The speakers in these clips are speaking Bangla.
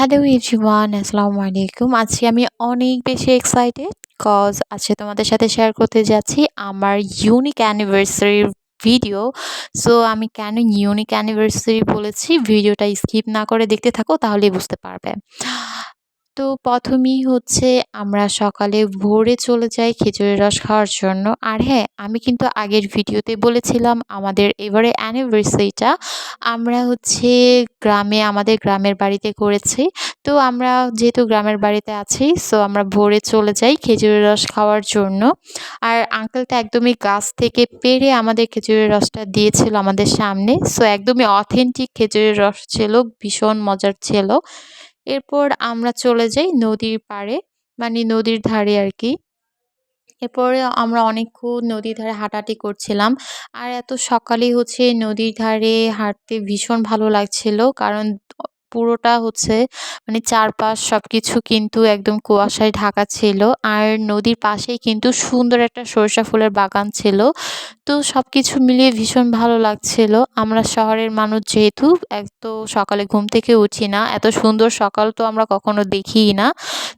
হ্যালো এভরিওয়ান, আসসালামু আলাইকুম। আজকে আমি অনেক বেশি এক্সাইটেড কজ আজকে তোমাদের সাথে শেয়ার করতে যাচ্ছি আমার ইউনিক অ্যানিভার্সারি ভিডিও। সো আমি কেন ইউনিক অ্যানিভার্সারি বলেছি, ভিডিওটা স্কিপ না করে দেখতে থাকো তাহলেই বুঝতে পারবে। তো প্রথমেই হচ্ছে আমরা সকালে ভোরে চলে যাই খেজুরের রস খাওয়ার জন্য। আর হ্যাঁ, আমি কিন্তু আগের ভিডিওতে বলেছিলাম আমাদের এবারে অ্যানিভার্সারিটা আমরা হচ্ছে আমাদের গ্রামের বাড়িতে করেছি। তো আমরা যেহেতু গ্রামের বাড়িতে আছি, সো আমরা ভোরে চলে যাই খেজুরের রস খাওয়ার জন্য। আর আঙ্কেলটা একদমই গাছ থেকে পেড়ে আমাদের খেজুরের রসটা দিয়েছিল আমাদের সামনে। সো একদমই অথেন্টিক খেজুরের রস ছিল, ভীষণ মজার ছিল। এরপর আমরা চলে যাই নদীর পাড়ে, মানে নদীর ধারে আর কি। এরপরে আমরা অনেকক্ষণ নদীর ধারে হাঁটাহাঁটি করছিলাম। আর এত সকালেই হচ্ছে নদীর ধারে হাঁটতে ভীষণ ভালো লাগছিল। কারণ পুরোটা হচ্ছে মানে চারপাশ সবকিছু কিন্তু একদম কুয়াশায় ঢাকা ছিল। আর নদীর পাশেই কিন্তু সুন্দর একটা সরিষা ফুলের বাগান ছিল। তো সবকিছু মিলিয়ে ভীষণ ভালো লাগছিল। আমরা শহরের মানুষ যেহেতু এত সকালে ঘুম থেকে উঠি না। এত সুন্দর সকাল তো আমরা কখনো দেখিই না।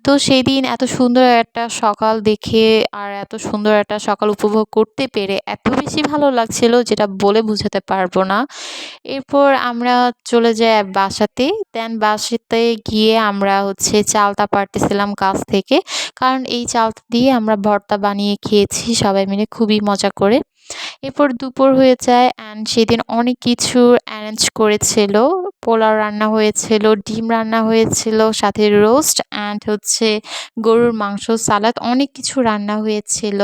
তো সেদিন এত সুন্দর একটা সকাল দেখে আর এত সুন্দর একটা সকাল উপভোগ করতে পেরে এত বেশি ভালো লাগছিল যেটা বলে বুঝাতে পারবো না। এরপর আমরা চলে যাই বাসাতে। দেন বাসাতে গিয়ে আমরা হচ্ছে চালতা পাড়তেছিলাম গাছ থেকে। কারণ এই চালতা দিয়ে আমরা ভর্তা বানিয়ে খেয়েছি সবাই মিলে খুবই মজা করে। এরপর দুপুর হয়ে যায় অ্যান্ড সেদিন অনেক কিছুর অ্যারেঞ্জ করেছিল। পোলাও রান্না হয়েছিল, ডিম রান্না হয়েছিল, সাথে রোস্ট অ্যান্ড হচ্ছে গরুর মাংস, সালাদ, অনেক কিছু রান্না হয়েছিল।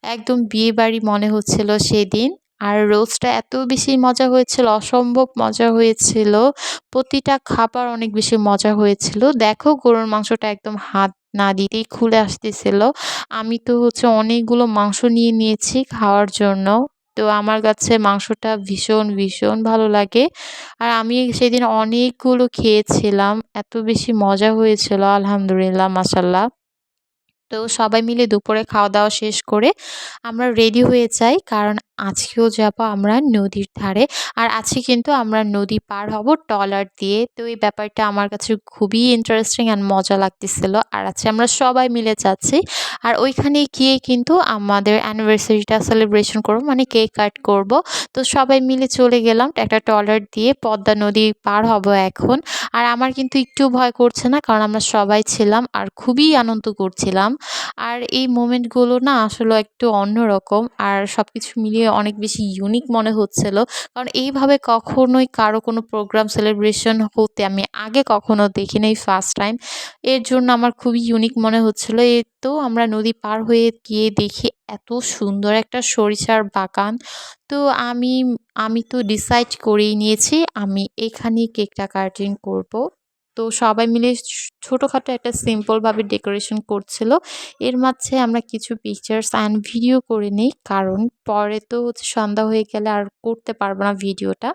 একদম বিয়েবাড়ি মনে হচ্ছিল সেদিন। আর রোস্টটা এত বেশি মজা হয়েছিল, অসম্ভব মজা হয়েছিল। প্রতিটা খাবার অনেক বেশি মজা হয়েছিল। দেখো গরুর মাংসটা একদম হাত না দিতেই খুলে আসতেছিল। আমি তো হচ্ছে অনেকগুলো মাংস নিয়ে নিয়েছি খাওয়ার জন্য। তো আমার কাছে মাংসটা ভীষণ, ভীষণ ভালো লাগে। আর আমি সেদিন অনেকগুলো খেয়েছিলাম। এত বেশি মজা হয়েছিল, আলহামদুলিল্লাহ, মাশাআল্লাহ। তো সবাই মিলে দুপুরে খাওয়া-দাওয়া শেষ করে আমরা রেডি হয়ে যাই। কারণ আজকেও যাবো আমরা নদীর ধারে। আর আজকে কিন্তু আমরা নদী পার হব ট্রলার দিয়ে। তো এই ব্যাপারটা আমার কাছে খুবই ইন্টারেস্টিং অ্যান্ড মজা লাগতেছিল। আর আজকে আমরা সবাই মিলে যাচ্ছি। আর ওইখানে গিয়ে কিন্তু আমাদের অ্যানিভার্সারিটা সেলিব্রেশন করব, মানে কেক কাট করব। তো সবাই মিলে চলে গেলাম একটা ট্রলার দিয়ে, পদ্মা নদী পার হব এখন। আর আমার কিন্তু একটুও ভয় করছে না, কারণ আমরা সবাই ছিলাম আর খুবই আনন্দ করছিলাম। আর এই মোমেন্টগুলো না আসলে একটু অন্যরকম। আর সবকিছু মিলিয়ে অনেক বেশি ইউনিক মনে হচ্ছিল। কারণ এইভাবে কখনোই কারো কোনো প্রোগ্রাম সেলিব্রেশন হতে আমি আগে কখনো দেখি নাই, ফার্স্ট টাইম। এর জন্য আমার খুবই ইউনিক মনে হচ্ছিল। এই তো আমরা নদী পার হয়ে গিয়ে দেখি এত সুন্দর একটা সরিষার বাগান। তো আমি আমি তো ডিসাইড করেই নিয়েছি আমি এখানেই কেকটা কাটিং করব। তো সবাই মিলে ছোটখাটো একটা সিম্পল ভাবে ডেকোরেশন করছিল। এর মাঝে আমরা কিছু পিকচার্স অ্যান্ড ভিডিও করে নেই, কারণ পরে তো হচ্ছে সন্ধ্যা হয়ে গেলে আর করতে পারবো না ভিডিওটা।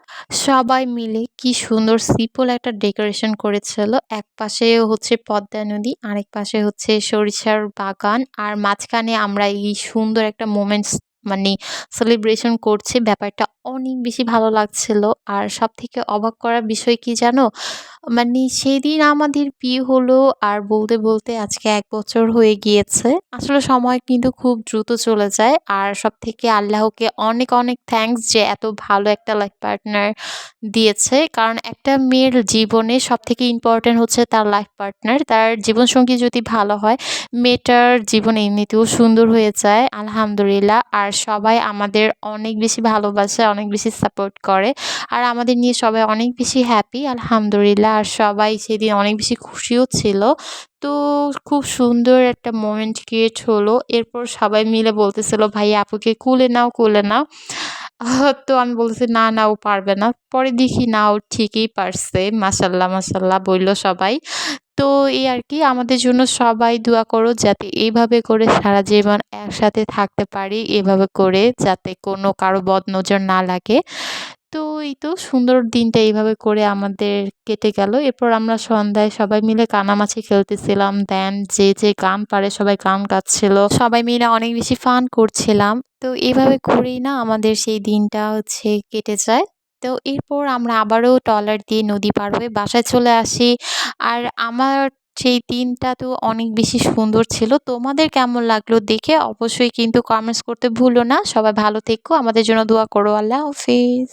সবাই মিলে কি সুন্দর সিম্পল একটা ডেকোরেশন করেছিল। এক পাশে হচ্ছে পদ্মা নদী, আরেক পাশে হচ্ছে সরিষার বাগান, আর মাঝখানে আমরা এই সুন্দর একটা মোমেন্টস মানে সেলিব্রেশন করছি। ব্যাপারটা অনেক বেশি ভালো লাগছিল। আর সবথেকে অবাক করার বিষয় কি জানো? মানে সেদিন আমাদের বিয়ে হলো আর বলতে, বলতে আজকে ১ বছর হয়ে গিয়েছে। আসলে সময় কিন্তু খুব দ্রুত চলে যায়। আর সবথেকে আল্লাহকে অনেক, অনেক থ্যাঙ্কস যে এত ভালো একটা লাইফ পার্টনার দিয়েছে। কারণ একটা মেয়ের জীবনে সবথেকে ইম্পোর্টেন্ট হচ্ছে তার লাইফ পার্টনার। তার জীবনসঙ্গী যদি ভালো হয়, মেয়েটার জীবন এমনিতেও সুন্দর হয়ে যায়, আলহামদুলিল্লাহ। আর সবাই আমাদের অনেক বেশি ভালোবাসে, অনেক বেশি সাপোর্ট করে। আর আমাদের নিয়ে সবাই অনেক বেশি হ্যাপি, আলহামদুলিল্লাহ। আর সবাই সেদিন অনেক বেশি খুশিও ছিল। তো খুব সুন্দর একটা মোমেন্ট ক্রিয়েট হলো। এরপর সবাই মিলে বলতেছিল, "ভাইয়া আপুকে কোলে নাও, কোলে নাও।" তো আমি বলতেছি, "না, না ও পারবে না।" পরে দেখি না ও ঠিকই পারছে। মাশাআল্লাহ, মাশাআল্লাহ বইল সবাই। তো এই আরকি, আমাদের জন্য সবাই দোয়া করো যাতে এইভাবে করে সারা জীবন একসাথে থাকতে পারি। এভাবে করে যাতে কোনো কারো বদনজর না লাগে। তো এই তো সুন্দর দিনটা এইভাবে করে আমাদের কেটে গেল। এরপর আমরা সন্ধ্যায় সবাই মিলে কানামাছি খেলতেছিলাম। দেন যে গান পারে সবাই গান গাচ্ছিল। সবাই মিলে অনেক বেশি ফান করছিলাম। তো এভাবে করেই না আমাদের সেই দিনটা হচ্ছে কেটে যায়। তো এরপর আমরা আবারও ট্রলার দিয়ে নদী পার হয়ে বাসায় চলে আসি। আর আমার সেই দিনটা তো অনেক বেশি সুন্দর ছিল। তোমাদের কেমন লাগলো দেখে অবশ্যই কিন্তু কমেন্টস করতে ভুলো না। সবাই ভালো থেকো। আমাদের জন্য দোয়া করো। আল্লাহ হাফেজ।